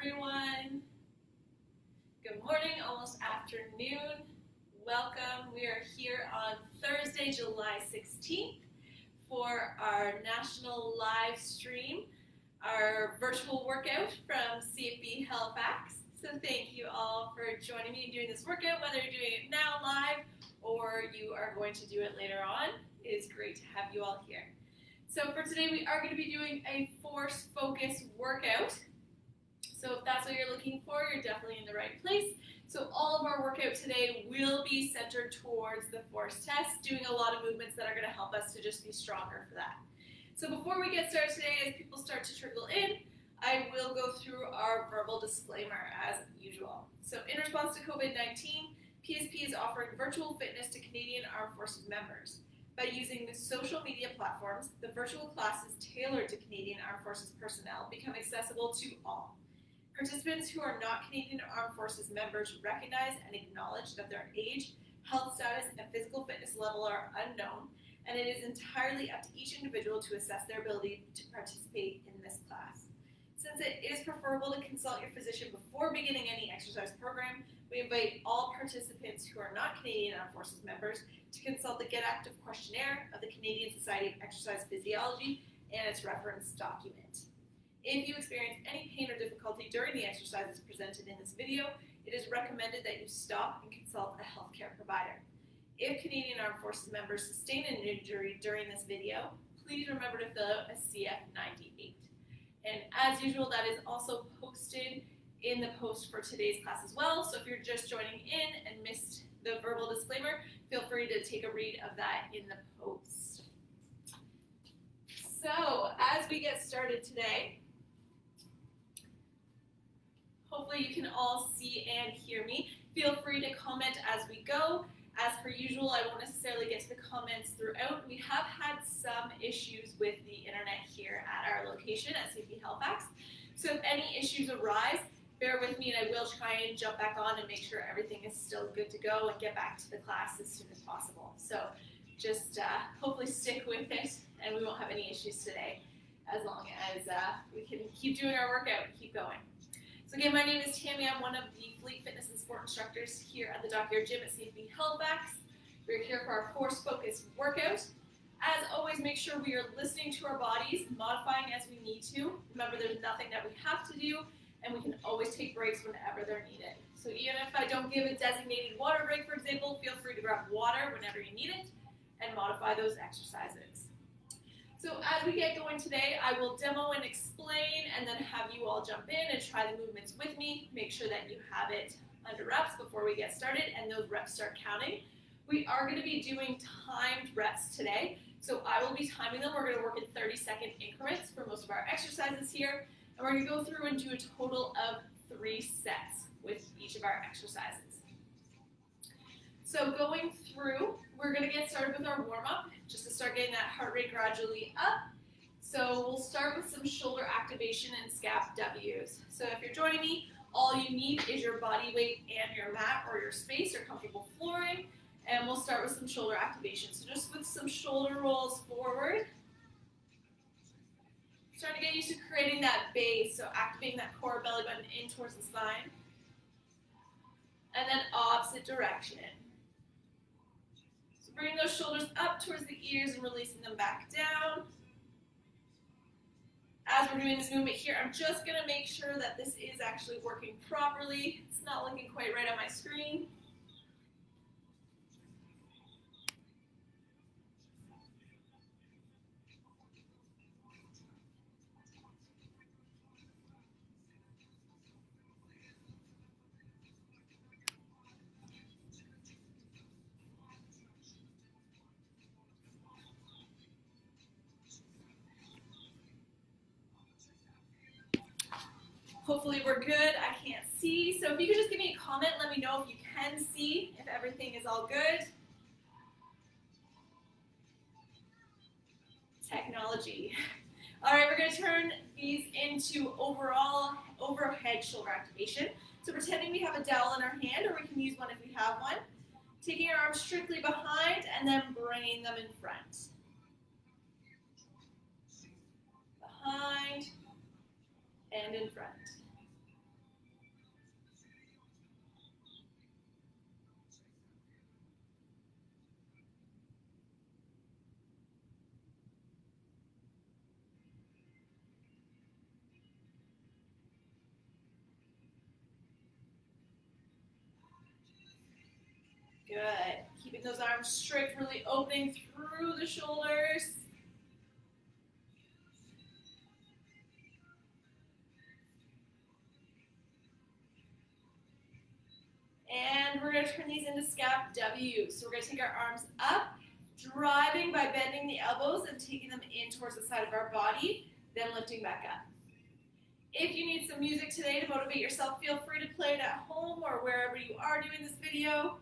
everyone. Good morning, almost afternoon. Welcome. We are here on Thursday, July 16th for our national live stream, our virtual workout from PSP Halifax. So thank you all for joining me and doing this workout, whether you're doing it now live or you are going to do it later on. It is great to have you all here. So for today, we are going to be doing a force focus workout. So if that's what you're looking for, you're definitely in the right place. So all of our workout today will be centered towards the force test, doing a lot of movements that are going to help us to just be stronger for that. So before we get started today, as people start to trickle in, I will go through our verbal disclaimer as usual. So in response to COVID-19, PSP is offering virtual fitness to Canadian Armed Forces members. By using the social media platforms, the virtual classes tailored to Canadian Armed Forces personnel become accessible to all. Participants who are not Canadian Armed Forces members recognize and acknowledge that their age, health status, and physical fitness level are unknown, and it is entirely up to each individual to assess their ability to participate in this class. Since it is preferable to consult your physician before beginning any exercise program, we invite all participants who are not Canadian Armed Forces members to consult the Get Active questionnaire of the Canadian Society of Exercise Physiology and its reference document. If you experience any pain or difficulty during the exercises presented in this video, it is recommended that you stop and consult a healthcare provider. If Canadian Armed Forces members sustain an injury during this video, please remember to fill out a CF98. And as usual, that is also posted in the post for today's class as well. So if you're just joining in and missed the verbal disclaimer, feel free to take a read of that in the post. So as we get started today, hopefully you can all see and hear me. Feel free to comment as we go. As per usual, I won't necessarily get to the comments throughout. We have had some issues with the internet here at our location at PSP Halifax. So if any issues arise, bear with me and I will try and jump back on and make sure everything is still good to go and get back to the class as soon as possible. So just hopefully stick with it and we won't have any issues today as long as we can keep doing our workout and keep going. So again, my name is Tammie. I'm one of the Fleet Fitness and Sport instructors here at the Dockyard Gym at PSP Halifax. We're here for our force focus workout. As always, make sure we are listening to our bodies, modifying as we need to. Remember, there's nothing that we have to do, and we can always take breaks whenever they're needed. So even if I don't give a designated water break, for example, feel free to grab water whenever you need it and modify those exercises. So as we get going today, I will demo and explain and then have you all jump in and try the movements with me. Make sure that you have it under reps before we get started and those reps start counting. We are going to be doing timed reps today. So I will be timing them. We're going to work in 30-second increments for most of our exercises here. And we're going to go through and do a total of 3 sets with each of our exercises. So going through, we're going to get started with our warm-up, just to start getting that heart rate gradually up. So we'll start with some shoulder activation and scap W's. So if you're joining me, all you need is your body weight and your mat or your space or comfortable flooring. And we'll start with some shoulder activation. So just with some shoulder rolls forward. Starting to get used to creating that base, so activating that core belly button in towards the spine. And then opposite direction. Bring those shoulders up towards the ears and releasing them back down. As we're doing this movement here, I'm just going to make sure that this is actually working properly. It's not looking quite right on my screen. Hopefully we're good. I can't see. So if you could just give me a comment, let me know if you can see, if everything is all good. Technology. All right, we're going to turn these into overhead shoulder activation. So pretending we have a dowel in our hand, or we can use one if we have one. Taking our arms strictly behind and then bringing them in front. Behind and in front. Keeping those arms strict, really opening through the shoulders. And we're going to turn these into scap W's. So we're going to take our arms up, driving by bending the elbows and taking them in towards the side of our body, then lifting back up. If you need some music today to motivate yourself, feel free to play it at home or wherever you are doing this video.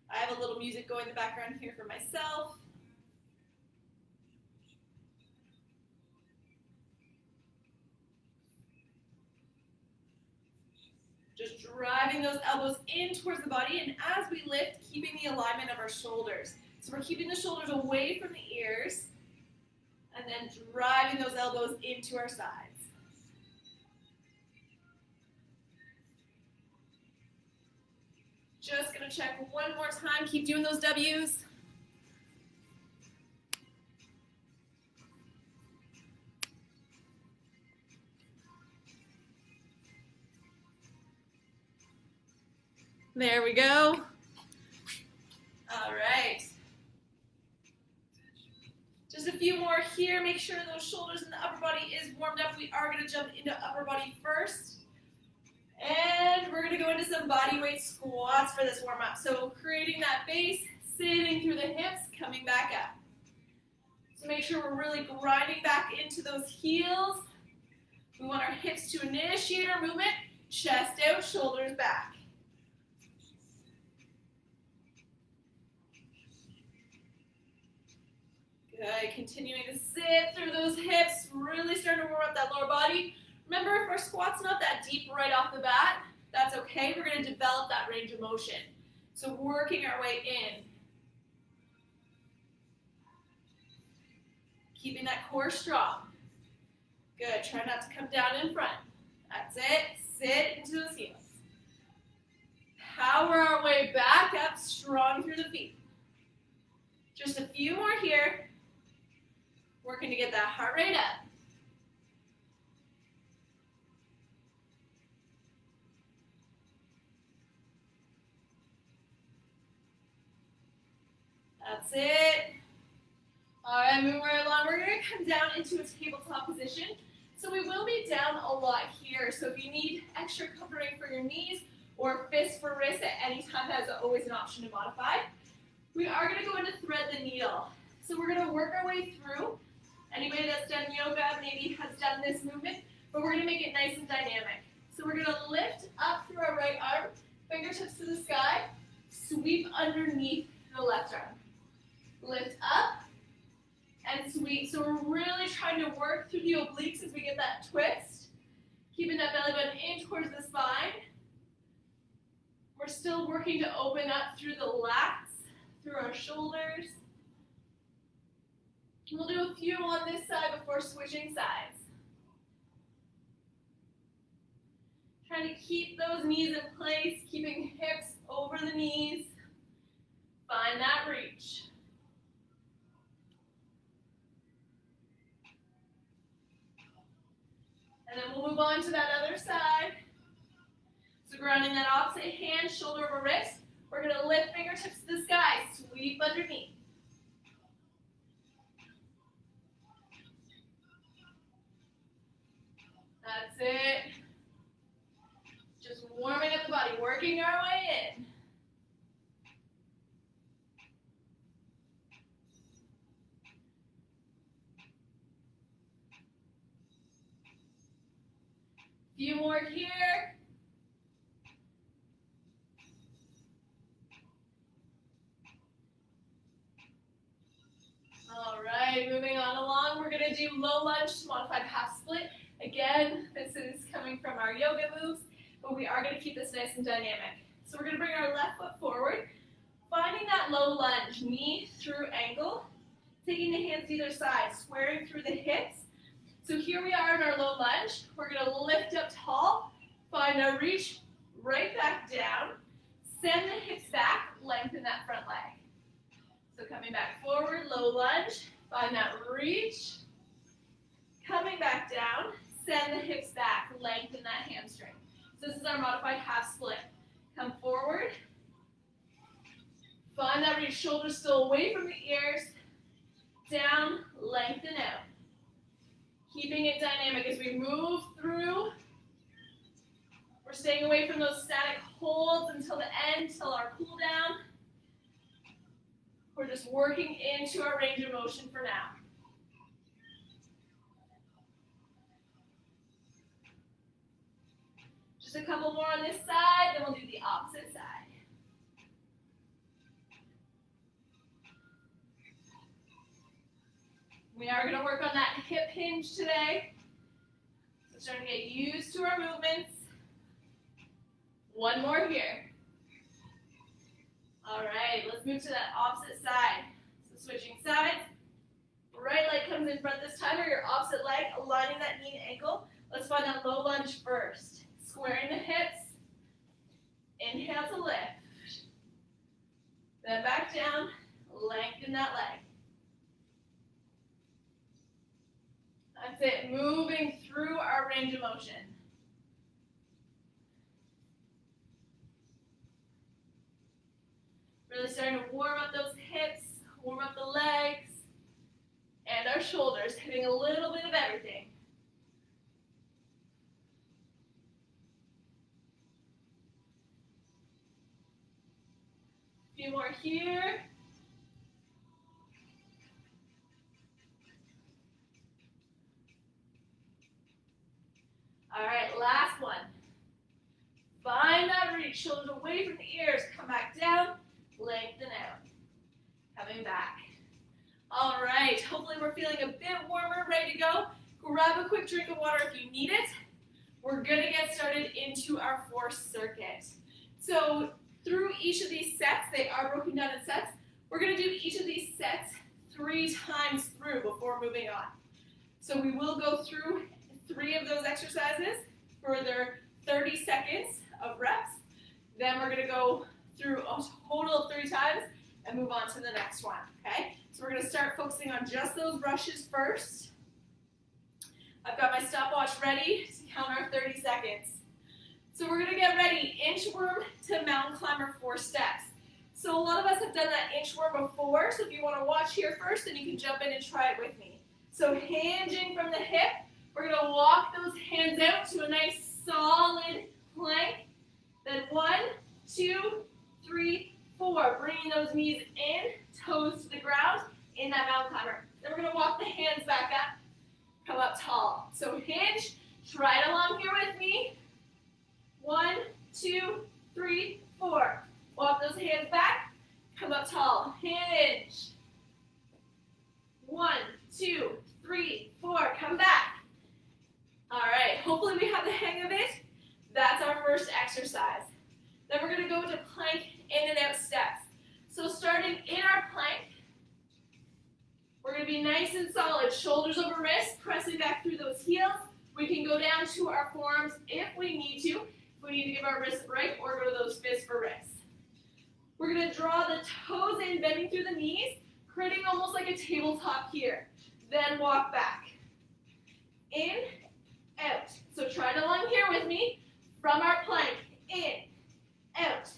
I have a little music going in the background here for myself. Just driving those elbows in towards the body, and as we lift, keeping the alignment of our shoulders. So we're keeping the shoulders away from the ears, and then driving those elbows into our sides. Just gonna check one more time. Keep doing those W's. There we go. All right. Just a few more here. Make sure those shoulders and the upper body is warmed up. We are going to jump into upper body first. And we're going to go into some body weight squats for this warm up. So creating that base, sitting through the hips, coming back up. So make sure we're really grinding back into those heels. We want our hips to initiate our movement. Chest out, shoulders back. Good, continuing to sit through those hips, really starting to warm up that lower body. Remember, if our squat's not that deep right off the bat, that's okay. We're going to develop that range of motion. So working our way in. Keeping that core strong. Good, try not to come down in front. That's it, sit into those heels. Power our way back up, strong through the feet. Just a few more here. Working to get that heart rate up. That's it. All right, moving right along. We're going to come down into a tabletop position. So we will be down a lot here. So if you need extra covering for your knees or fist for wrist at any time, that's always an option to modify. We are going to go into thread the needle. So we're going to work our way through. Anybody that's done yoga maybe has done this movement, but we're going to make it nice and dynamic. So we're going to lift up through our right arm, fingertips to the sky, sweep underneath the left arm. Lift up and sweep. So we're really trying to work through the obliques as we get that twist, keeping that belly button in towards the spine. We're still working to open up through the lats, through our shoulders. We'll do a few on this side before switching sides. Trying to keep those knees in place, keeping hips over the knees. Find that reach. And then we'll move on to that other side. So grounding that opposite hand, shoulder over wrist. We're going to lift fingertips to the sky, sweep underneath. That's it. Just warming up the body, working our way in. Few more here. All right, moving on along, we're going to do low lunge, modified half split. Again, this is coming from our yoga moves, but we are going to keep this nice and dynamic. So we're going to bring our left foot forward, finding that low lunge, knee through ankle, taking the hands either side, squaring through the hips. So here we are in our low lunge. We're going to lift up tall, find our reach, right back down, send the hips back, lengthen that front leg. So coming back forward, low lunge, find that reach, coming back down, send the hips back, lengthen that hamstring. So this is our modified half split. Come forward, Find that reach, shoulders still away from the ears. Down, lengthen out. Keeping it dynamic as we move through. We're staying away from those static holds until the end, till our cool down. We're just working into our range of motion for now. Just a couple more on this side, then we'll do the opposite side. We are going to work on that hip hinge today. So starting to get used to our movements. One more here. All right, let's move to that opposite side. So switching sides. Right leg comes in front this time, or your opposite leg, aligning that knee and ankle. Let's find that low lunge first. Squaring the hips. Inhale to lift. Then back down, lengthen that leg. That's it, moving through our range of motion. Really starting to warm up those hips, warm up the legs, and our shoulders, hitting a little bit of everything. A few more here. All right, last one. Find that reach, shoulders away from the ears, come back down, lengthen out. Coming back. All right, hopefully we're feeling a bit warmer, ready to go. Grab a quick drink of water if you need it. We're gonna get started into our fourth circuit. So through each of these sets, they are broken down in sets. We're gonna do each of these sets 3 times through before moving on. So we will go through 3 of those exercises for their 30 seconds of reps. Then we're gonna go through a total of 3 times and move on to the next one, okay? So we're gonna start focusing on just those rushes first. I've got my stopwatch ready to count our 30 seconds. So we're gonna get ready, inchworm to mountain climber 4 steps. So a lot of us have done that inchworm before, so if you wanna watch here first, then you can jump in and try it with me. So hinging from the hip, we're gonna walk those hands out to a nice solid plank. Then 1, 2, 3, 4. Bringing those knees in, toes to the ground in that mountain climber. Then we're gonna walk the hands back up, come up tall. So hinge, try it along here with me. 1, 2, 3, 4. Walk those hands back, come up tall. Hinge. 1, 2, 3, 4. Come back. All right, hopefully we have the hang of it. That's our first exercise. Then we're gonna go to plank in and out steps. So starting in our plank, we're gonna be nice and solid, shoulders over wrists, pressing back through those heels. We can go down to our forearms if we need to. If we need to give our wrists a break, or go to those fists for wrists. We're gonna draw the toes in, bending through the knees, creating almost like a tabletop here. Then walk back. In, out. So try it along here with me. From our plank, in, out,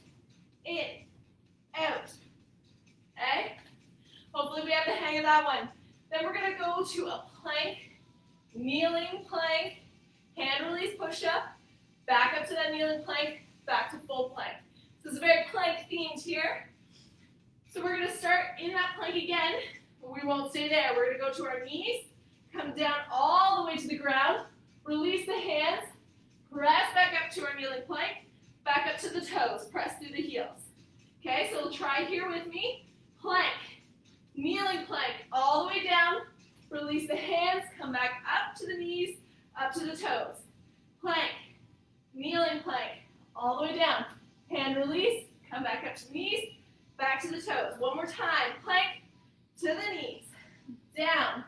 okay? Hopefully we have the hang of that one. Then we're gonna go to a plank, kneeling plank, hand release push-up, back up to that kneeling plank, back to full plank. So it's very plank themed here. So we're gonna start in that plank again, but we won't stay there. We're gonna go to our knees, come down all the way to the ground, release the hands, press back up to our kneeling plank, back up to the toes, press through the heels. Okay, so we'll try here with me. Plank, kneeling plank, all the way down, release the hands, come back up to the knees, up to the toes. Plank, kneeling plank, all the way down. Hand release, come back up to the knees, back to the toes. One more time, plank to the knees, down,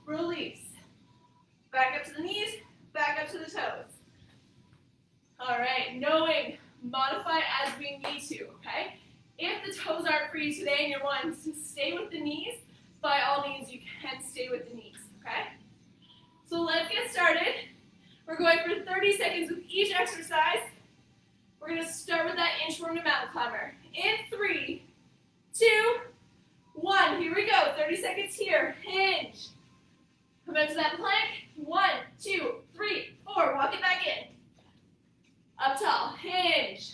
release, back up to the knees, back up to the toes. All right, knowing, modify as we need to, okay? If the toes aren't free today and you're wanting to stay with the knees, by all means you can stay with the knees, okay? So let's get started. We're going for 30 seconds with each exercise. We're gonna start with that inchworm to mountain climber. In 3, 2, 1. Here we go. 30 seconds here. Hinge. Come up to that plank. 1, 2, 3, 4. Walk it back in. Up tall. Hinge.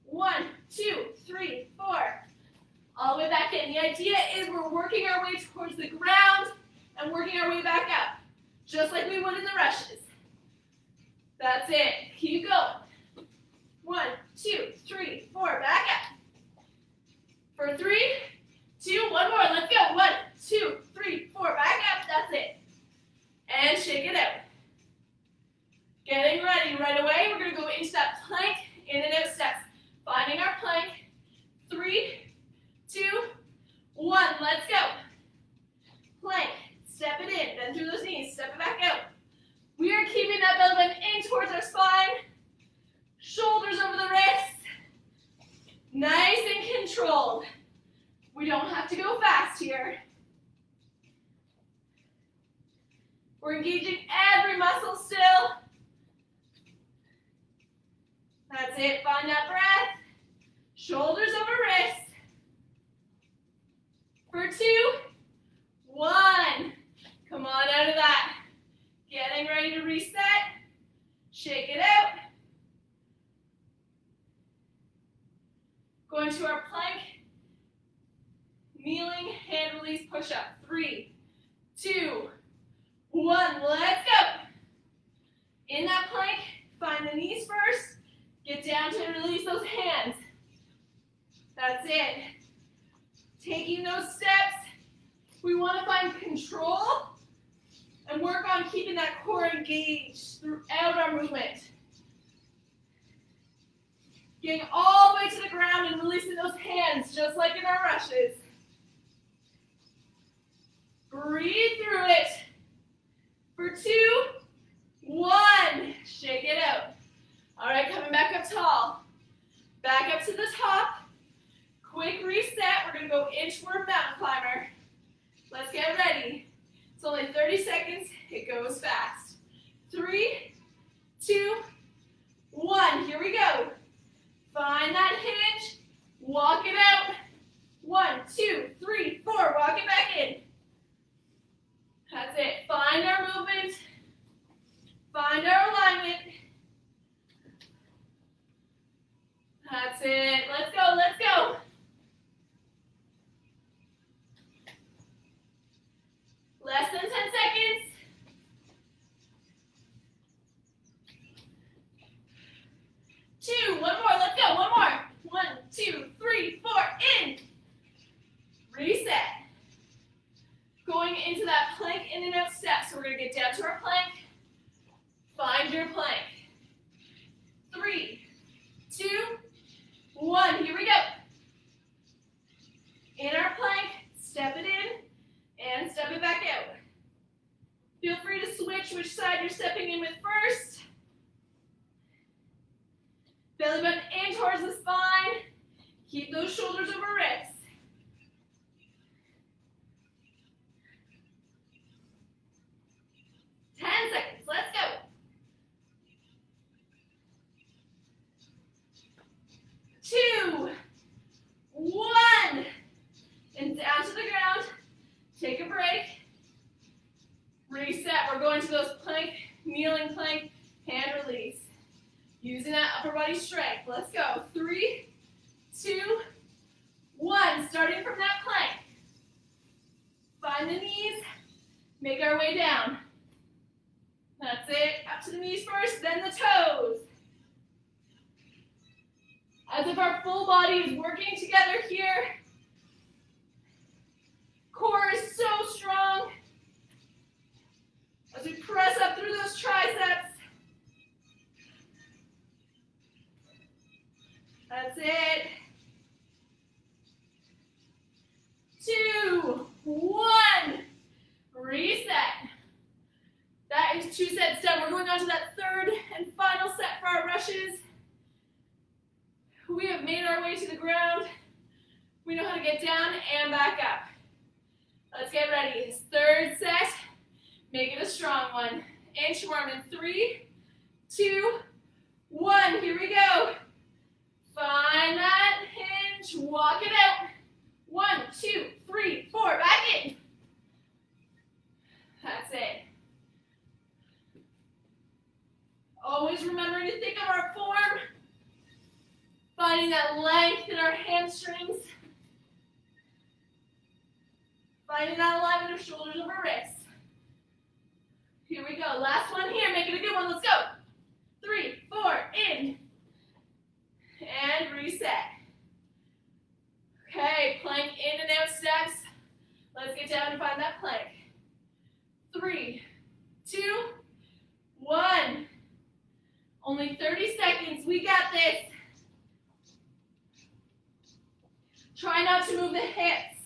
1, 2, 3, 4. All the way back in. The idea is we're working our way towards the ground and working our way back up, just like we would in the rushes. That's it. Keep going. 1, 2, 3, 4. Back up. For 3, 2, 1 more. Let's go. 1, 2, 3, 4. Back up. That's it. And shake it out. Getting ready right away. We're going to go into that plank, in and out steps. Finding our plank. 3, 2, 1. Let's go. Plank. Step it in. Bend through those knees. Step it back out. We are keeping that belly button in towards our spine. Shoulders over the wrists. Nice and controlled. We don't have to go fast here. We're engaging every muscle still. That's it. Find that breath. Shoulders over wrists. For 2, 1. Come on out of that. Getting ready to reset. Shake it out. Going to our plank. Kneeling, hand release, push up. 3, 2, 1. Let's go. In that plank, find the knees first. Get down to release those hands. That's it. Taking those steps, we want to find control and work on keeping that core engaged throughout our movement. Getting all the way to the ground and releasing those hands, just like in our rushes. Breathe through it. For 2, 1. Shake it out. All right, coming back up tall. Back up to the top. Quick reset. We're going to go inchworm mountain climber. Let's get ready. It's only 30 seconds. It goes fast. 3, 2, 1. Here we go. Find that hinge. Walk it out. 1, 2, 3, 4. Walk it back in. That's it. Find our movement. Find our alignment. That's it. Let's go. Let's go. Less than 10 seconds. 2, 1 more. Let's go. 1 more. 1, 2, 3, 4. In. Reset. Going into that plank in and out step. So we're going to get down to our plank. Find your plank. 3, 2, 1. Here we go. In our plank, step it in and step it back out. Feel free to switch which side you're stepping in with first. Belly button in towards the spine. Keep those shoulders over wrists. Seconds. Let's go. 2, 1. And down to the ground. Take a break. Reset. We're going to those plank, kneeling plank, hand release. Using that upper body strength. Let's go. 3, 2, 1. Starting from that plank. Find the knees. Make our way down. That's it. Up to the knees first, then the toes. As if our full body is working together here. Core is so strong. As we press up through those triceps. That's it. 2, 1. Reset. That is 2 sets done. We're going on to that third and final set for our rushes. We have made our way to the ground. We know how to get down and back up. Let's get ready. This third set, make it a strong one. Inchworm in 3, 2, 1. Here we go. Find that hinge. hinge, walk it out. 1, 2, 3, 4, back in. That's it. Always remembering to think of our form. Finding that length in our hamstrings. Finding that alignment of shoulders over wrists. Here we go. Last one here. Make it a good one. Let's go. 3, 4, in. And reset. Okay, plank in and out steps. Let's get down and find that plank. 3, 2, 1. Only 30 seconds. We got this. Try not to move the hips.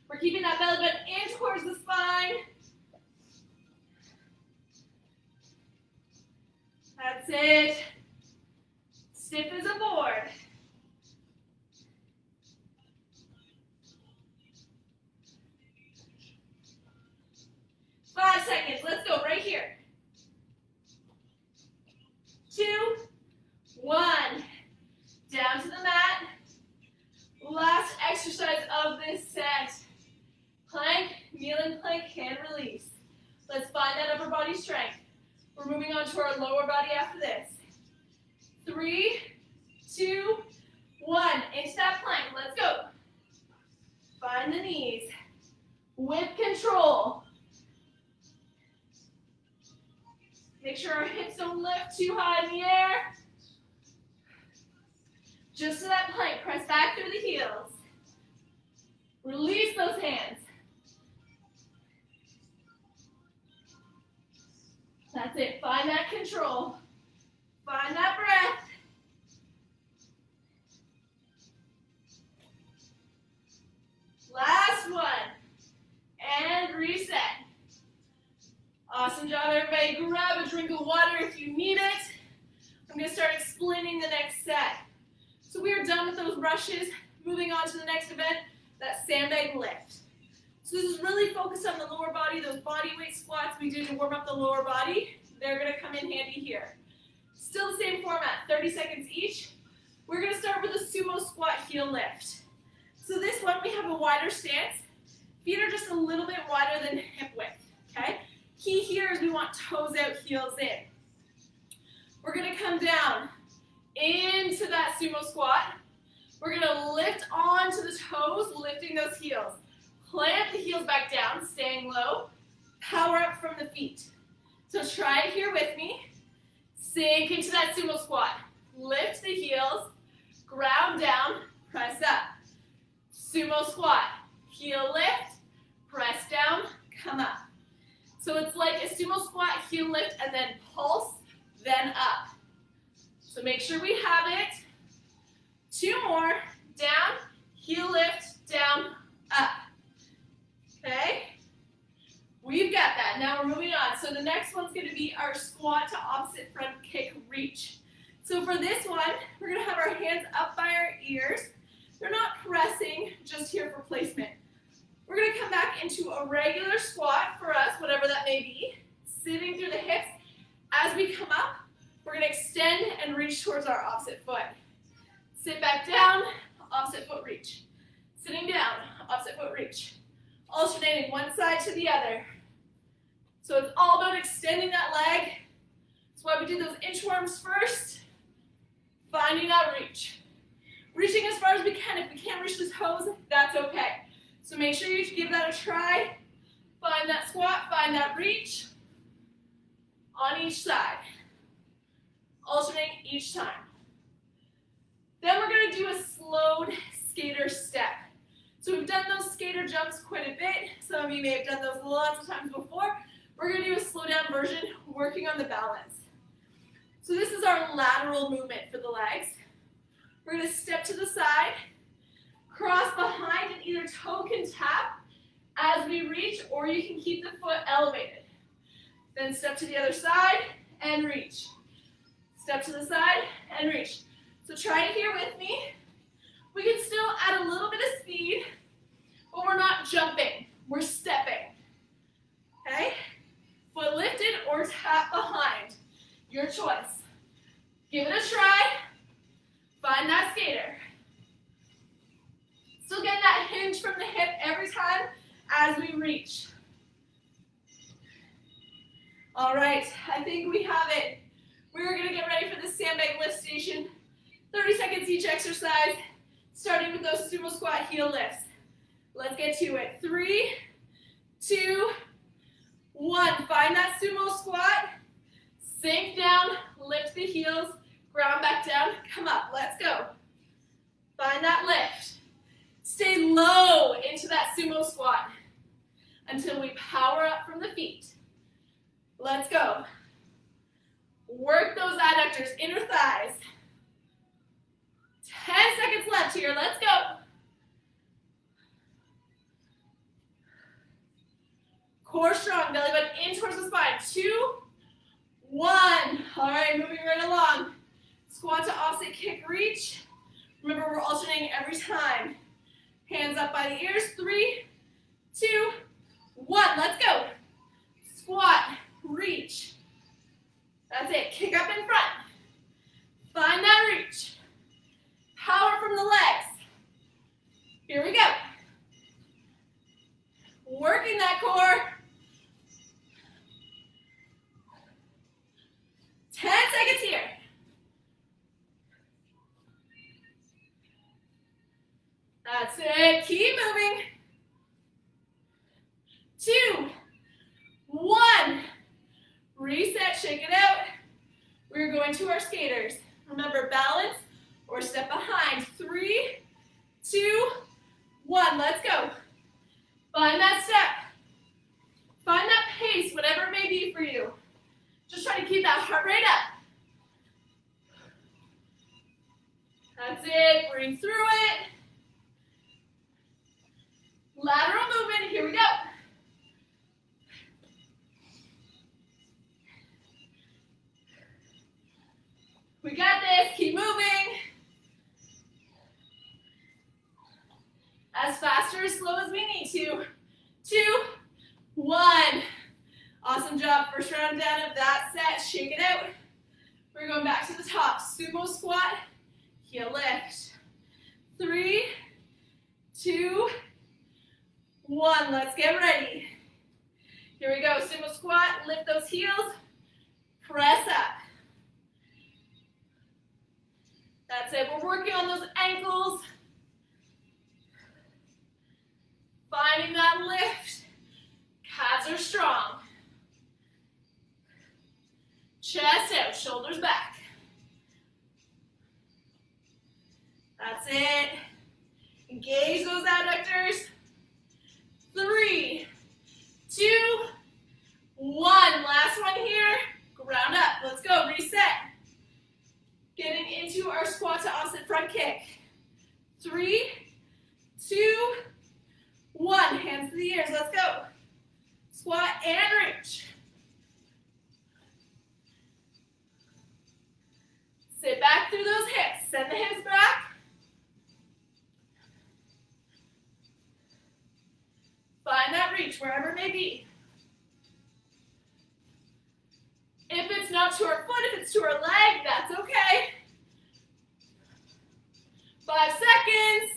We're keeping that belly button in towards the spine. That's it. Stiff as a board. Five seconds. Let's go right here. 2, 1. Down to the mat. Last exercise of this set. Plank, kneeling plank, hand release. Let's find that upper body strength. We're moving on to our lower body after this. 3, 2, 1. Into that plank. Let's go. Find the knees. With control. Make sure our hips don't lift too high in the air. Just to that plank. Press back through the heels. Release those hands. That's it. Find that control. Find that breath. Last one. And reset. Awesome job, everybody. Grab a drink of water if you need it. I'm going to start explaining the next set. So we are done with those rushes. Moving on to the next event, that sandbag lift. So this is really focused on the lower body, those body weight squats we do to warm up the lower body. They're going to come in handy here. Still the same format, 30 seconds each. We're going to start with a sumo squat heel lift. So this one, we have a wider stance. Feet are just a little bit wider than hip width, okay? Key here is we want toes out, heels in. We're going to come down into that sumo squat. We're going to lift onto the toes, lifting those heels. Plant the heels back down, staying low. Power up from the feet. So try it here with me. Sink into that sumo squat. Lift the heels, ground down, press up. Sumo squat. Heel lift, press down, come up. So it's like a sumo squat, heel lift, and then pulse, then up. So make sure we have it. 2 more. Down, heel lift, down, up. Okay? We've got that. Now we're moving on. So the next one's going to be our squat to opposite front kick reach. So for this one, we're going to have our hands up by our ears. They're not pressing, just here for placement. We're going to come back into a regular squat for us, whatever that may be, sitting through the hips. As we come up, we're going to extend and reach towards our opposite foot. Sit back down, opposite foot reach. Sitting down, opposite foot reach. Alternating one side to the other. So it's all about extending that leg. That's why we do those inchworms first. Finding that reach. Reaching as far as we can. If we can't reach the toes, that's okay. So make sure you give that a try. Find that squat, find that reach on each side. Alternating each time. Then we're going to do a slowed skater step. So we've done those skater jumps quite a bit. Some of you may have done those lots of times before. We're going to do a slow down version, working on the balance. So this is our lateral movement for the legs. We're going to step to the side, cross behind, and either toe can tap as we reach, or you can keep the foot elevated. Then step to the other side and reach. Step to the side and reach. So try it here with me. We can still add a little bit of speed, but we're not jumping. We're stepping. Okay? Foot lifted or tap behind. Your choice. Give it a try. Find that skater. hinge from the hip every time as we reach. All right, I think we have it. We're gonna get ready for the sandbag lift station. 30 seconds each exercise, starting with those sumo squat heel lifts. Let's get to it. 3, 2, 1. Find that sumo squat. Sink down, lift the heels, ground back down, come up. Let's go. Find that lift. Stay low into that sumo squat until we power up from the feet. Let's go. Work those adductors, inner thighs. 10 seconds left here. Let's go. Core strong, belly button in towards the spine. 2, 1. All right, moving right along. Squat to opposite kick reach. Remember, we're alternating every time. Hands up by the ears. 3, 2, 1. Let's go. Squat, reach. That's it. Kick up in front. Find that reach. Power from the legs. Here we go. Working that core. 10 seconds here. That's it. Keep moving. 2, 1. Reset, shake it out. We're going to our skaters. Remember, balance or step behind. 3, 2, 1. Let's go. Find that step. Find that pace, whatever it may be for you. Just try to keep that heart rate up. That's it. Breathe through it. Lateral movement. Here we go. We got this. Keep moving. As fast or as slow as we need to. 2, 1. Awesome job. First round down of that set. Shake it out. We're going back to the top. Sumo squat. Heel lift. 3, 2, 1. Let's get ready. Here we go. Sumo squat. Lift those heels. Press up. That's it. We're working on those ankles. Finding that lift. Calves are strong. Chest out, shoulders back. That's it. Engage those adductors. 3, 2, 1. Last one here. Ground up. Let's go. Reset. Getting into our squat to opposite front kick. 3, 2, 1. Hands to the ears. Let's go. Squat and reach. Sit back through those hips. Send the hips back. Find that reach wherever it may be. If it's not to our foot, if it's to our leg, that's okay. 5 seconds.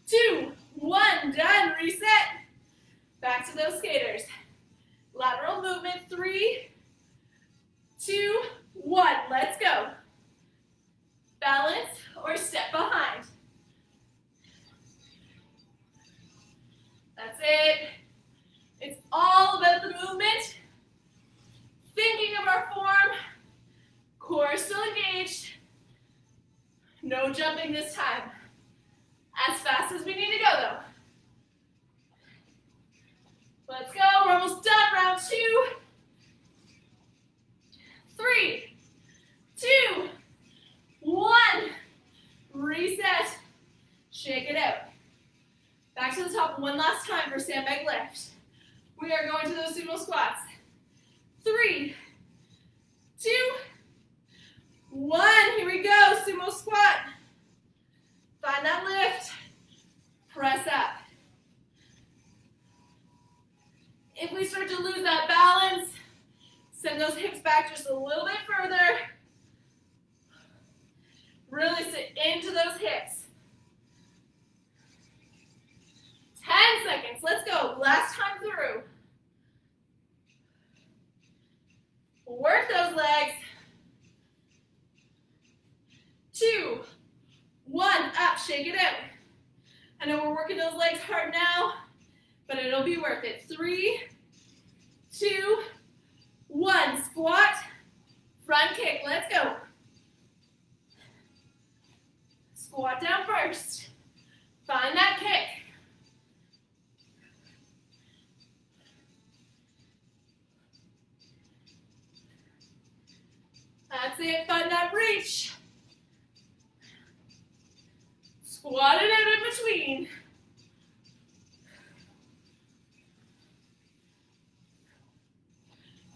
2, 1, done. Reset. Back to those skaters. Lateral movement. 3, 2, 1. Let's go. Balance or step behind. That's it. It's all about the movement. Thinking of our form. Core still engaged. No jumping this time. As fast as we need to go, though. Let's go. We're almost done. Round 2. 3, 2, 1. Reset. Shake it out. Back to the top one last time for sandbag lift. We are going to those sumo squats. 3, 2, 1. Here we go. Sumo squat. Find that lift. Press up. If we start to lose that balance, send those hips back just a little bit further. Really sit into those hips. 10 seconds. Let's go. Last time through. Work those legs. 2, 1, up, shake it out. I know we're working those legs hard now, but it'll be worth it. 3, 2, 1, squat, front kick, let's go. Squat down first. Find that kick. That's it, find that reach. Squat it out in between.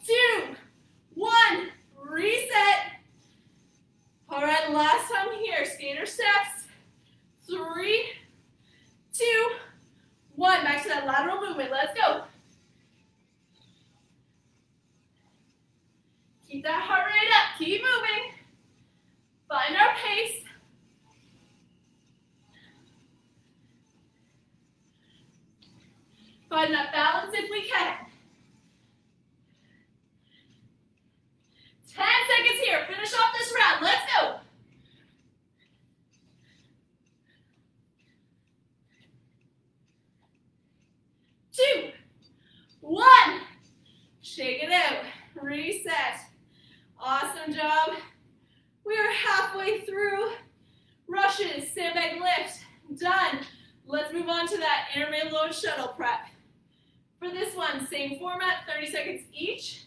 2, 1, reset. All right, last time here, skater steps. 3, 2, 1, back to that lateral movement, let's go. Keep that heart rate up, keep moving. Find our pace. Find that balance if we can. 10 seconds here. Finish off this round. Let's go. 2, 1. Shake it out. Reset. Awesome job. We are halfway through rushes, sandbag lift. Done. Let's move on to that intermittent load shuttle prep. For this one, same format, 30 seconds each.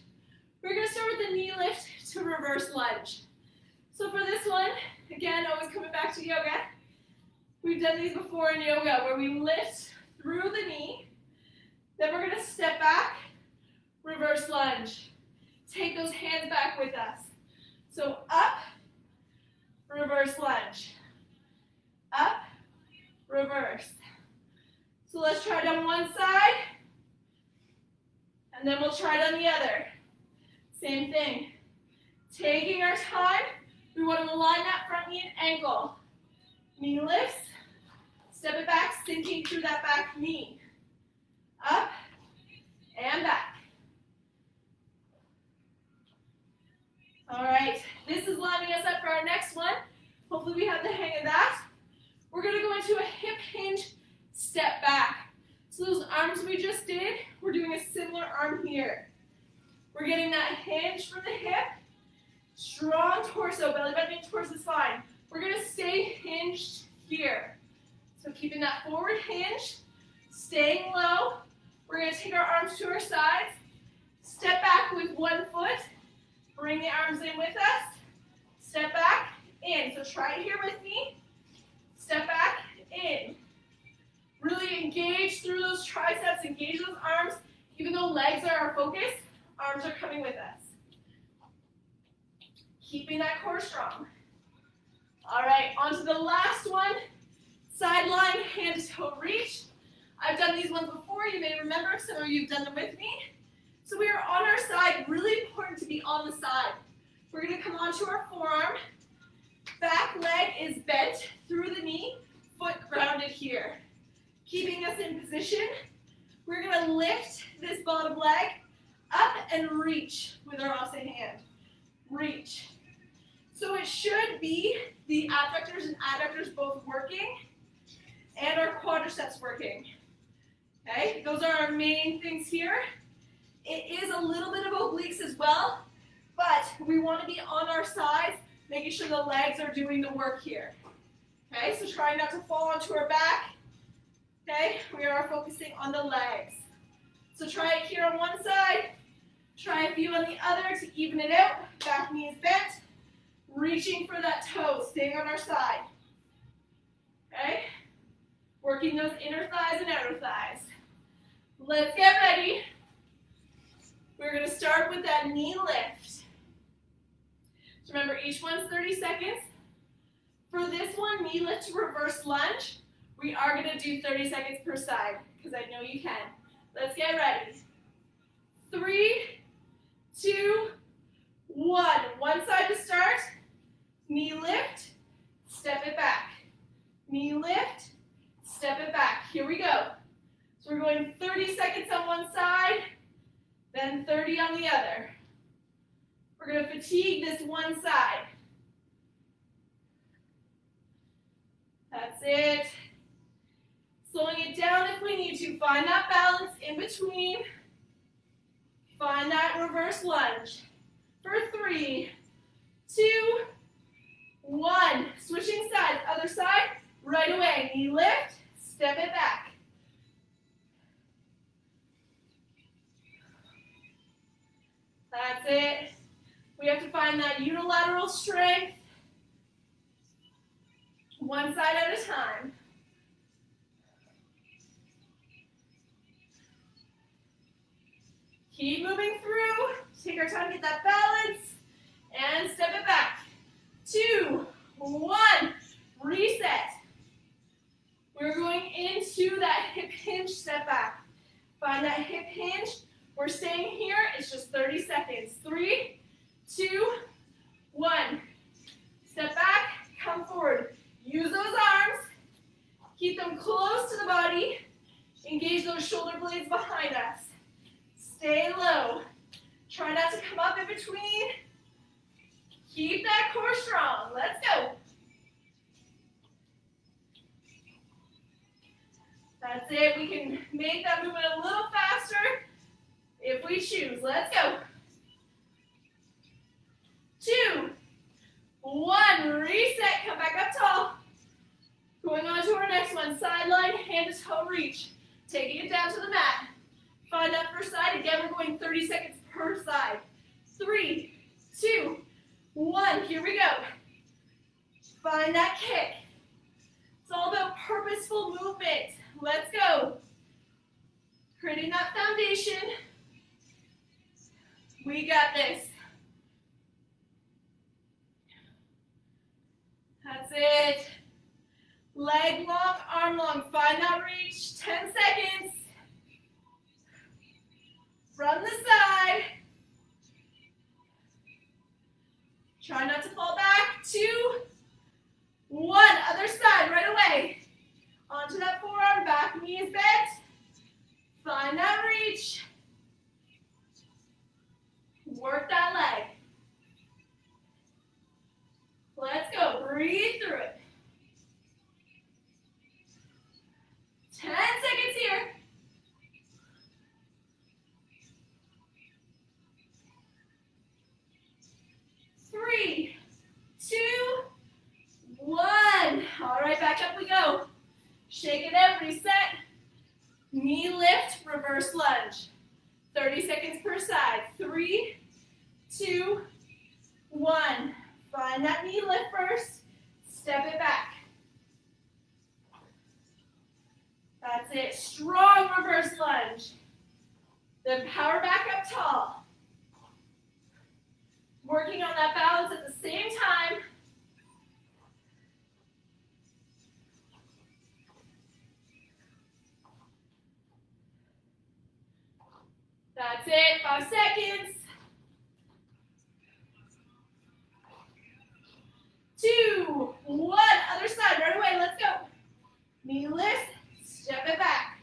We're going to start with the knee lift to reverse lunge. So for this one, again, always coming back to yoga. We've done these before in yoga where we lift through the knee. Then we're going to step back, reverse lunge. Take those hands back with us. So up, reverse lunge. Up, reverse. So let's try it on one side. And then we'll try it on the other. Same thing. Taking our time, we want to align that front knee and ankle. Knee lifts, step it back, sinking through that back knee. Up and back. All right, this is lining us up for our next one. Hopefully we have the hang of that. We're going to go into a hip hinge step back. So those arms we just did, we're doing a similar arm here. We're getting that hinge from the hip, strong torso, belly button in towards the spine. We're going to stay hinged here. So keeping that forward hinge, staying low. We're going to take our arms to our sides, step back with one foot, bring the arms in with us, step back, in. So try it here with me. Step back, in. Really engage through those triceps, engage those arms. Even though legs are our focus, arms are coming with us. Keeping that core strong. All right, on to the last one. Sideline, hand to toe reach. I've done these ones before. You may remember, some of you have done them with me. So we are on our side. Really important to be on the side. We're going to come onto our forearm. Back leg is bent through the knee, foot grounded here. Keeping us in position, we're going to lift this bottom leg up and reach with our opposite hand. Reach. So it should be the abductors and adductors both working and our quadriceps working. Okay, those are our main things here. It is a little bit of obliques as well, but we want to be on our sides, making sure the legs are doing the work here. Okay, so try not to fall onto our back. Okay, we are focusing on the legs. So try it here on one side, try a few on the other to even it out. Back knee is bent, reaching for that toe, staying on our side. Okay, working those inner thighs and outer thighs. Let's get ready. We're going to start with that knee lift. So remember, each one's 30 seconds. For this one, knee lift to reverse lunge, we are going to do 30 seconds per side, because I know you can. Let's get ready. 3, 2, 1. One side to start. Knee lift. and 30 on the other. We're going to fatigue this one side. That's it. Slowing it down if we need to. Find that balance in between. Find that reverse lunge. For 3, 2, 1. Switching sides. Other side, right away. Knee lift, step it back. That's it. We have to find that unilateral strength. One side at a time. Keep moving through. Take our time to get that balance. And step it back. 2, 1. Reset. We're going into that hip hinge step back. Find that hip hinge. We're staying here. It's just 30 seconds. 3, 2, 1. Step back. Come forward. Use those arms. Keep them close to the body. Engage those shoulder blades behind us. Stay low. Try not to come up in between. Keep that core strong. Let's go. That's it. We can make that movement a little faster if we choose. Let's go. 2, 1. Reset. Come back up tall. Going on to our next one. Sideline, hand to toe reach. Taking it down to the mat. Find that first side. Again, we're going 30 seconds per side. 3, 2, 1. Here we go. Find that kick. It's all about purposeful movement. Let's go. Creating that foundation. We got this. That's it. Leg long, arm long. Find that reach. 10 seconds. From the side. Try not to fall back. 2, 1. Other side right away. Onto that forearm. Back knee is bent. Find that reach. Work that leg. Let's go. Breathe through it. 10 seconds here. 3, 2, 1. All right, back up we go. Shake it out, reset. Knee lift, reverse lunge. 30 seconds per side. 3, 2, 1. Find that knee lift first. Step it back. That's it. Strong reverse lunge. Then power back up tall. Working on that balance at the same time. That's it. 5 seconds. 2, 1. Other side. Right away. Let's go. Knee lift. Step it back.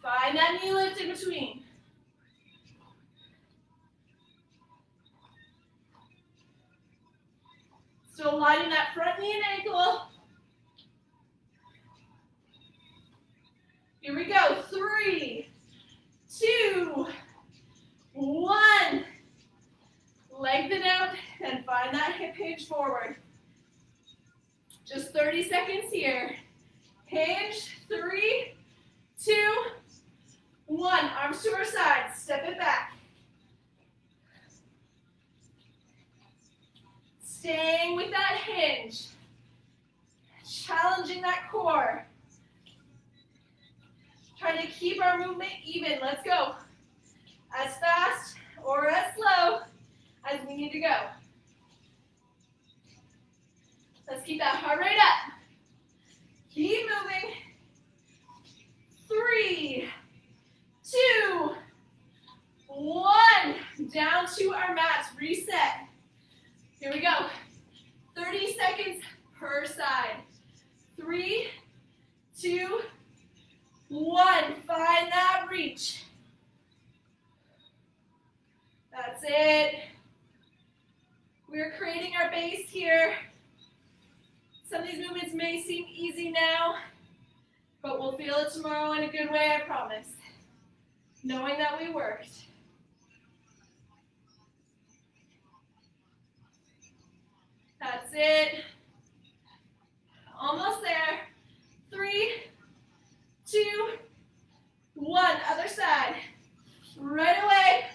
Find that knee lift in between. Still lining that front knee and ankle. Here we go. 3, 2, 1. Lengthen out and find that hip hinge forward. Just 30 seconds here. Hinge. 3, 2, 1. Arms to our sides. Step it back. Staying with that hinge. Challenging that core. Trying to keep our movement even. Let's go. As fast or as slow as we need to go. Let's keep that heart rate up. Keep moving. 3, 2, 1. Down to our mats. Reset. Here we go. 30 seconds per side. 3, 2, we'll feel it tomorrow in a good way, I promise. Knowing that we worked. That's it. Almost there. 3, 2, 1. Other side. Right away.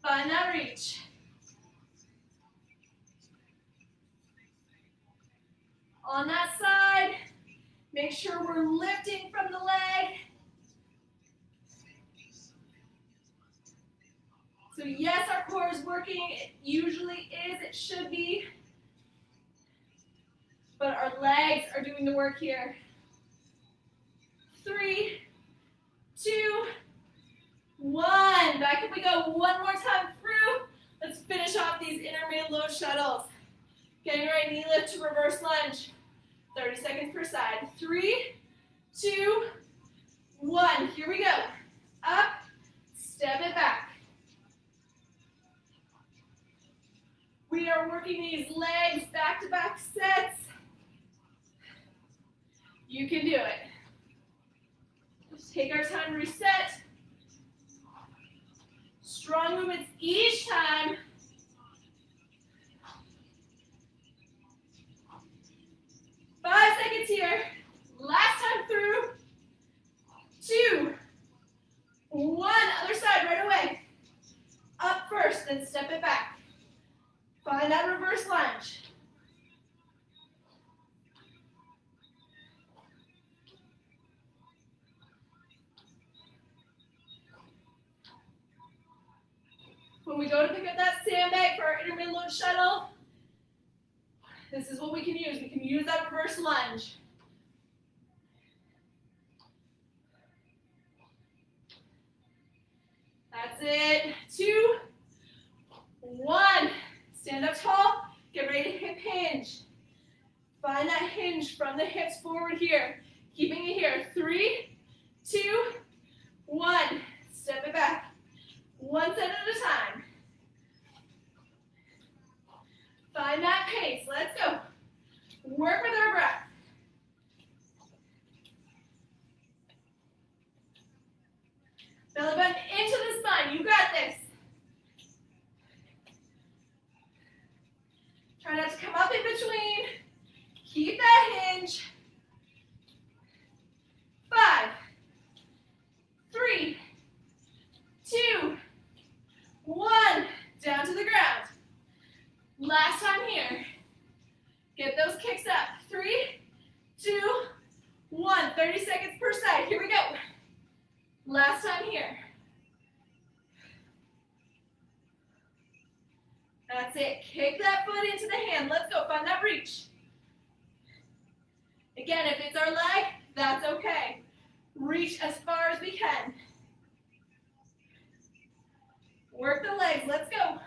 Find that reach. On that side, make sure we're lifting from the leg. So yes, our core is working. It usually is. It should be. But our legs are doing the work here. 3, 2, 1. Back up we go. One more time through. Let's finish off these intermittent load shuttles. Getting right knee lift to reverse lunge. 30 seconds per side. 3, 2, 1. Here we go. Up, step it back. We are working these legs back-to-back sets. You can do it. Just take our time to reset. Strong movements each time. 5 seconds here. Last time through. 2, 1. Other side right away. Up first, then step it back. Find that reverse lunge. When we go to pick up that sandbag for our intermittent load shuttle, this is what we can use. We can use that reverse lunge. That's it. 2, 1. Stand up tall. Get ready to hip hinge. Find that hinge from the hips forward here. Keeping it here. 3, 2, 1. Step it back. One set at a time. Find that pace. Let's go. Work with our breath. Belly button into the spine. You got this. Try not to come up in between. Keep that hinge. 5, 3, 2, 1. Down to the ground. Last time here. Get those kicks up. 3, 2, 1. 30 seconds per side. Here we go. Last time here. That's it. Kick that foot into the hand. Let's go. Find that reach. Again, if it's our leg, that's okay. Reach as far as we can. Work the legs. Let's go.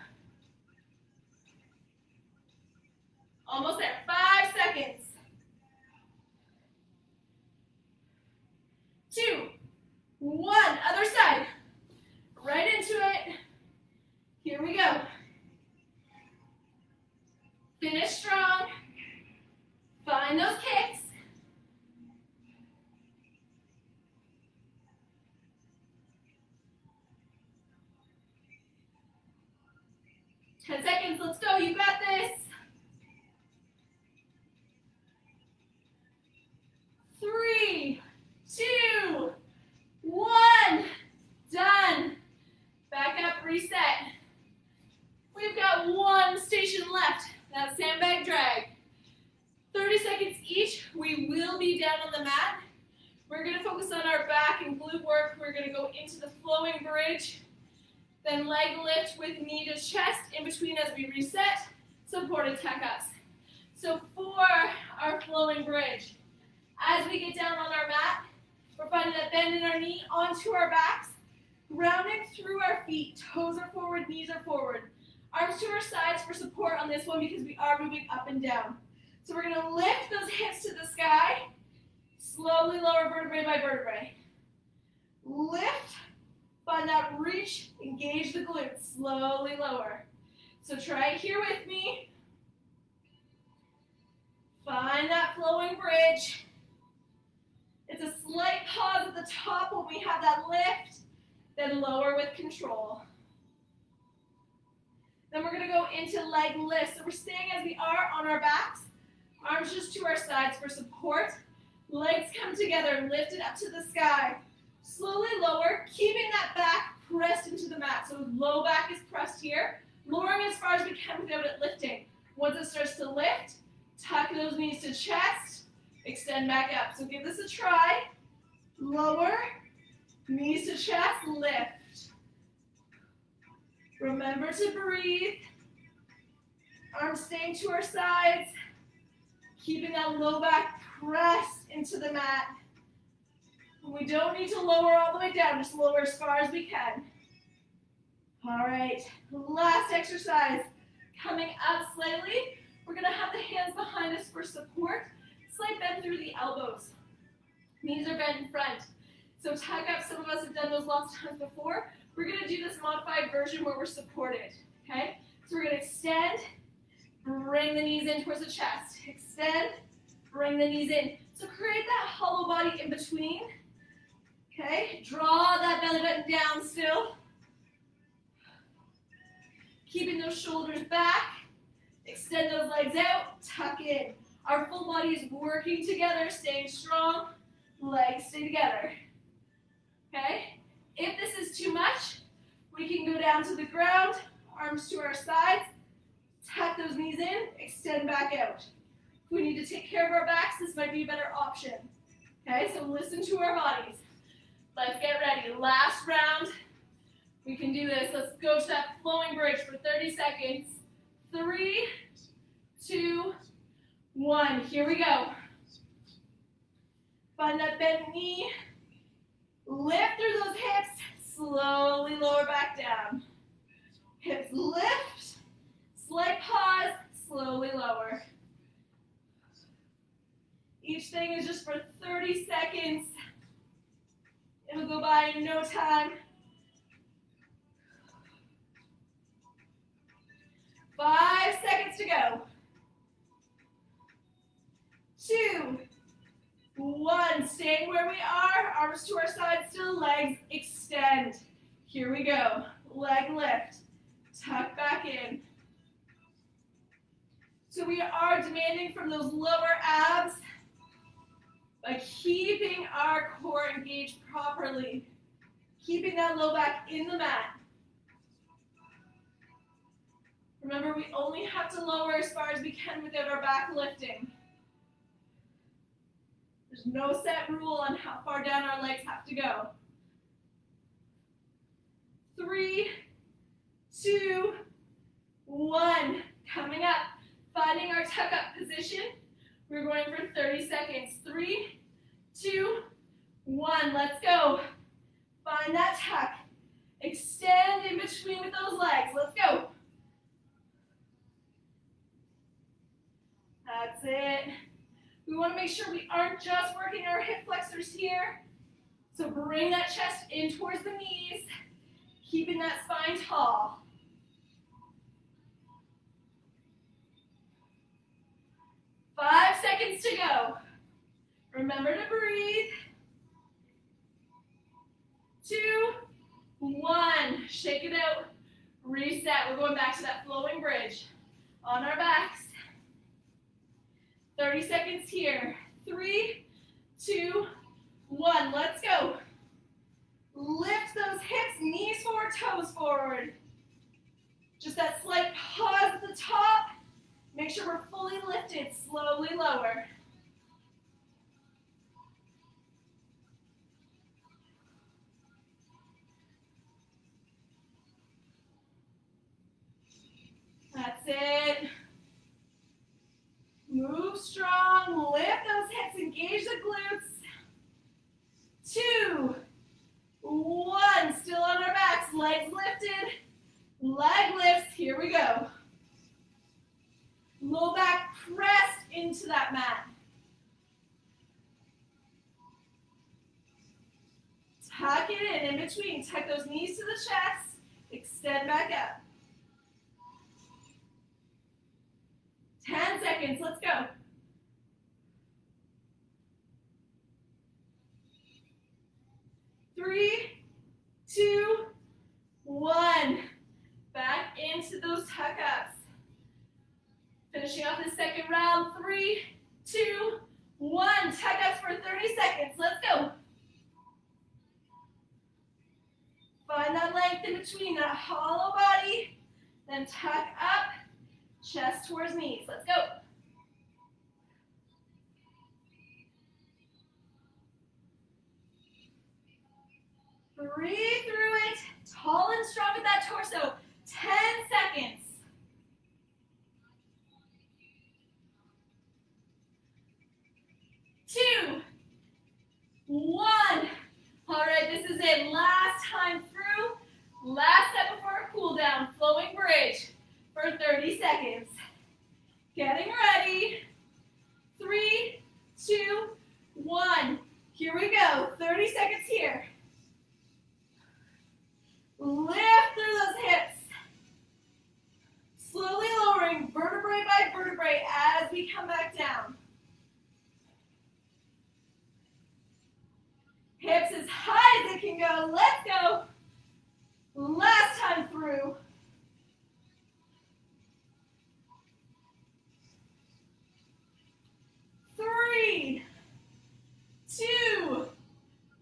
Almost there. 5 seconds. 2, 1. Other side. Right into it. Here we go. Finish strong. Find those kicks. Ten seconds. Let's go. You got this. 3, 2, 1. Done. Back up, reset. We've got one station left. That's sandbag drag. 30 seconds each. We will be down on the mat. We're going to focus on our back and glute work. We're going to go into the flowing bridge. Then leg lift with knee to chest in between as we reset. Supported tech-ups. So for our flowing bridge, as we get down on our mat, we're finding that bend in our knee onto our backs, grounding through our feet. Toes are forward, knees are forward. Arms to our sides for support on this one because we are moving up and down. So we're going to lift those hips to the sky, slowly lower vertebrae by vertebrae. Lift, find that reach, engage the glutes, slowly lower. So try it here with me. Find that flowing bridge. It's a the top when we have that lift, then lower with control. Then we're going to go into leg lifts. So we're staying as we are on our backs, arms just to our sides for support. Legs come together, lift it up to the sky. Slowly lower, keeping that back pressed into the mat. So low back is pressed here, lowering as far as we can without it lifting. Once it starts to lift, tuck those knees to chest, extend back up. So give this a try. Lower, knees to chest, lift. Remember to breathe. Arms staying to our sides, keeping that low back pressed into the mat. We don't need to lower all the way down, just lower as far as we can. All right, last exercise. Coming up slightly, we're gonna have the hands behind us for support. Slight bend through the elbows. Knees are bent in front. So tuck up, some of us have done those lots of times before. We're gonna do this modified version where we're supported, okay? So we're gonna extend, bring the knees in towards the chest. Extend, bring the knees in. So create that hollow body in between, okay? Draw that belly button down still. Keeping those shoulders back, extend those legs out, tuck in. Our full body is working together, staying strong, legs stay together, okay? If this is too much, we can go down to the ground, arms to our sides, tuck those knees in, extend back out. If we need to take care of our backs, this might be a better option, okay? So listen to our bodies. Let's get ready. Last round. We can do this. Let's go to that flowing bridge for 30 seconds. 3, 2, 1. Here we go. Find that bent knee. Lift through those hips. Slowly lower back down. Hips lift. Slight pause. Slowly lower. Each thing is just for 30 seconds. It'll go by in no time. 5 seconds to go. 2, 1. Staying where we are. Arms to our sides still. Legs extend. Here we go. Leg lift. Tuck back in. So we are demanding from those lower abs by keeping our core engaged properly. Keeping that low back in the mat. Remember, we only have to lower as far as we can without our back lifting. There's no set rule on how far down our legs have to go. 3, 2, 1. Coming up, finding our tuck up position. We're going for 30 seconds. 3, 2, 1. Let's go. Find that tuck. Extend in between with those legs. Let's go. That's it. We want to make sure we aren't just working our hip flexors here. So bring that chest in towards the knees, keeping that spine tall. 5 seconds to go. Remember to breathe. 2, 1. Shake it out. Reset. We're going back to that flowing bridge. On our backs. 30 seconds here. 3, 2, 1. Let's go. Lift those hips, knees forward, toes forward. Just that slight pause at the top. Make sure we're fully lifted. Slowly lower. That's it. Move strong, lift those hips, engage the glutes. 2, 1, still on our backs, legs lifted, leg lifts, here we go. Low back pressed into that mat. Tuck it in between, tuck those knees to the chest, extend back up. 10 seconds, let's go. 3, 2, 1. Back into those tuck-ups. Finishing off the second round. 3, 2, 1. Tuck-ups for 30 seconds. Let's go. Find that length in between, that hollow body. Then tuck up, chest towards knees. Let's go. Breathe through it. Tall and strong with that torso. 10 seconds. 2, 1. All right, this is it. Last time through. Last step before our cool down. Flowing bridge for 30 seconds. Getting ready. 3, 2, 1. Here we go. 30 seconds here. Lift through those hips. Slowly lowering vertebrae by vertebrae as we come back down. Hips as high as it can go. Let's go. Last time through. 3, 2,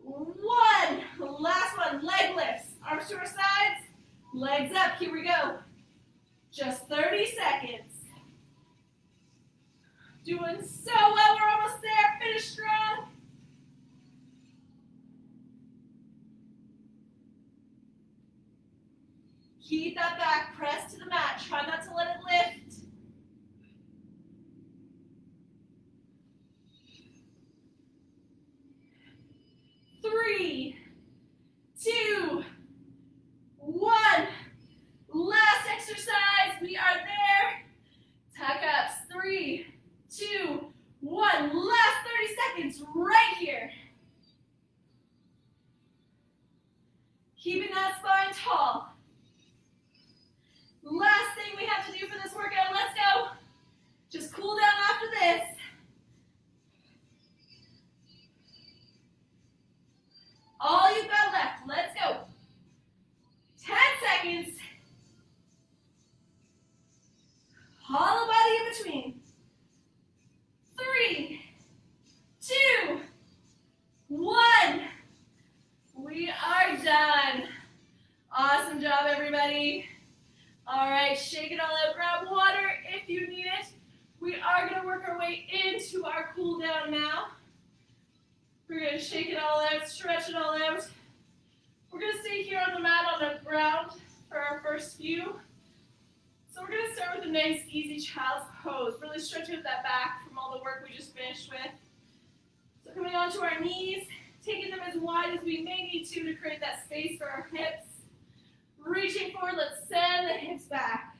1. Last one. Leg lifts. Arms to our sides. Legs up. Here we go. Just 30 seconds. Doing so well. We're almost there. Finish strong. Keep that back pressed to the mat. Try not to let it lift. Three, 2, 1. Last exercise. We are there. Tuck ups. 3, 2, 1. Last 30 seconds right here. Keeping that spine tall. Last thing we have to do for this workout. Let's go. Just cool down after this. All you've got left. Let's go. 10 seconds. Hollow body in between. 3, 2, 1. We are done. Awesome job, everybody. All right, shake it all out. Grab water if you need it. We are going to work our way into our cool down now. We're going to shake it all out, stretch it all out. We're going to stay here on the mat on the ground for our first few. So we're going to start with a nice, easy child's pose. Really stretch out that back from all the work we just finished with. So coming onto our knees, taking them as wide as we may need to create that space for our hips. Reaching forward, let's send the hips back.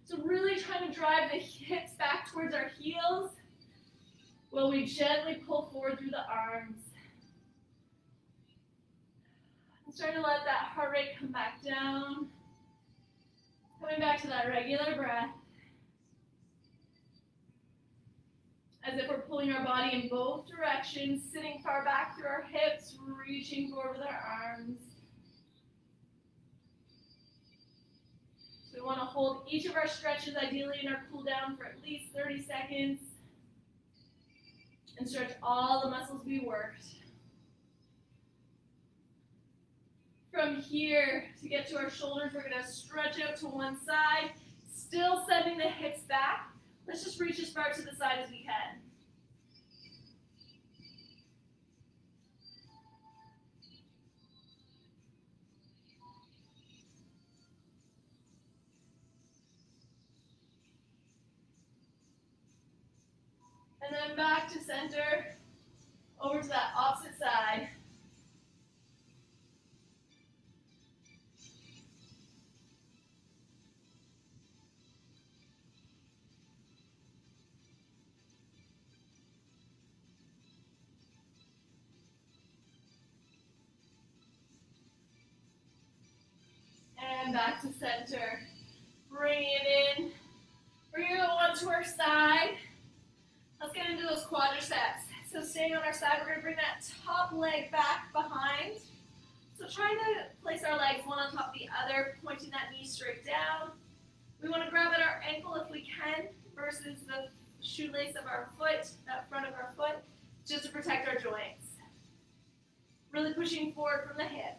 So really trying to drive the hips back towards our heels while we gently pull forward through the arms. And starting to let that heart rate come back down. Coming back to that regular breath. As if we're pulling our body in both directions, sitting far back through our hips, reaching forward with our arms. So we want to hold each of our stretches, ideally in our cool down, for at least 30 seconds. And stretch all the muscles we worked. From here, to get to our shoulders, we're going to stretch out to one side, still sending the hips back. Let's just reach as far to the side as we can. And then back to center, over to that opposite side. And back to center. Bring it in. We're going to go onto our side. Let's get into those quadriceps. So staying on our side, we're going to bring that top leg back behind. So trying to place our legs one on top of the other, pointing that knee straight down. We want to grab at our ankle if we can versus the shoelace of our foot, that front of our foot, just to protect our joints. Really pushing forward from the hip.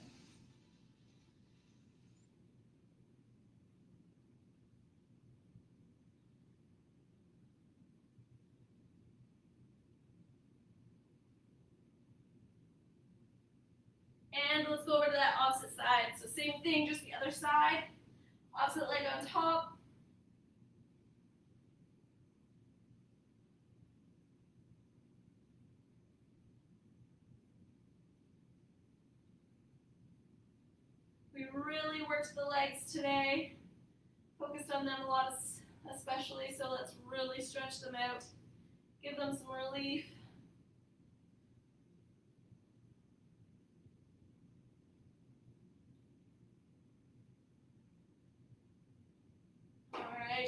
And let's go over to that opposite side. So same thing, just the other side. Opposite leg on top. We really worked the legs today. Focused on them a lot, especially, so let's really stretch them out. Give them some relief.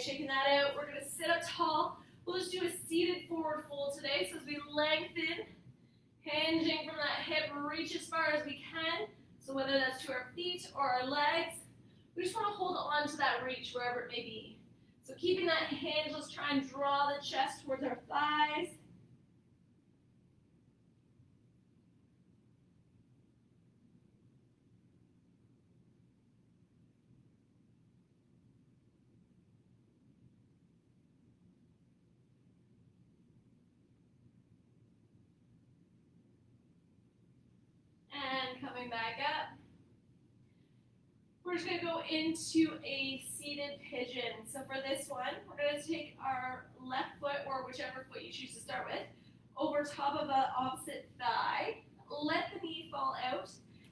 Shaking that out. We're going to sit up tall. We'll just do a seated forward fold today. So as we lengthen, hinging from that hip, reach as far as we can. So whether that's to our feet or our legs, we just want to hold on to that reach wherever it may be. So keeping that hinge, let's try and draw the chest towards our thighs. Coming back up. We're just going to go into a seated pigeon. So for this one, we're going to take our left foot, or whichever foot you choose to start with, over top of the opposite thigh. Let the knee fall out,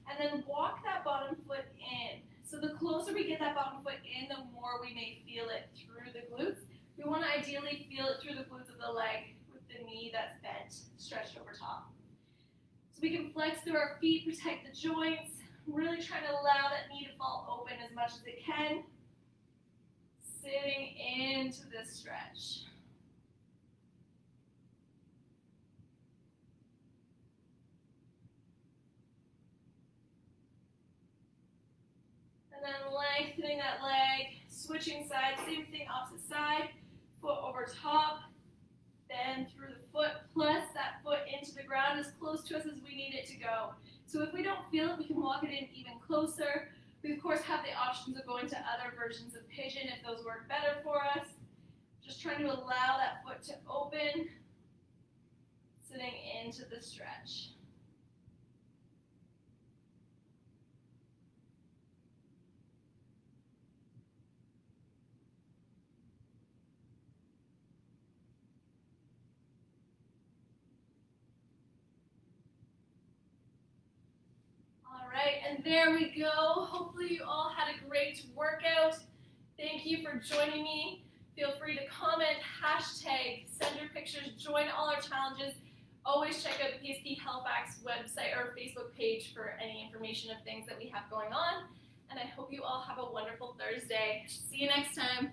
and then walk that bottom foot in. So the closer we get that bottom foot in, the more we may feel it through the glutes. We want to ideally feel it through the glutes of the leg with the knee that's bent, stretched over top. So we can flex through our feet, protect the joints, really trying to allow that knee to fall open as much as it can. Sitting into this stretch. And then lengthening that leg, switching sides, same thing, opposite side, foot over top. Bend through the foot, plus that foot into the ground as close to us as we need it to go. So if we don't feel it, we can walk it in even closer. We, of course, have the options of going to other versions of pigeon if those work better for us. Just trying to allow that foot to open, sitting into the stretch. And there we go. Hopefully you all had a great workout. Thank you for joining me. Feel free to comment, hashtag, send your pictures, join all our challenges. Always check out the PSP Halifax website or Facebook page for any information of things that we have going on. And I hope you all have a wonderful Thursday. See you next time.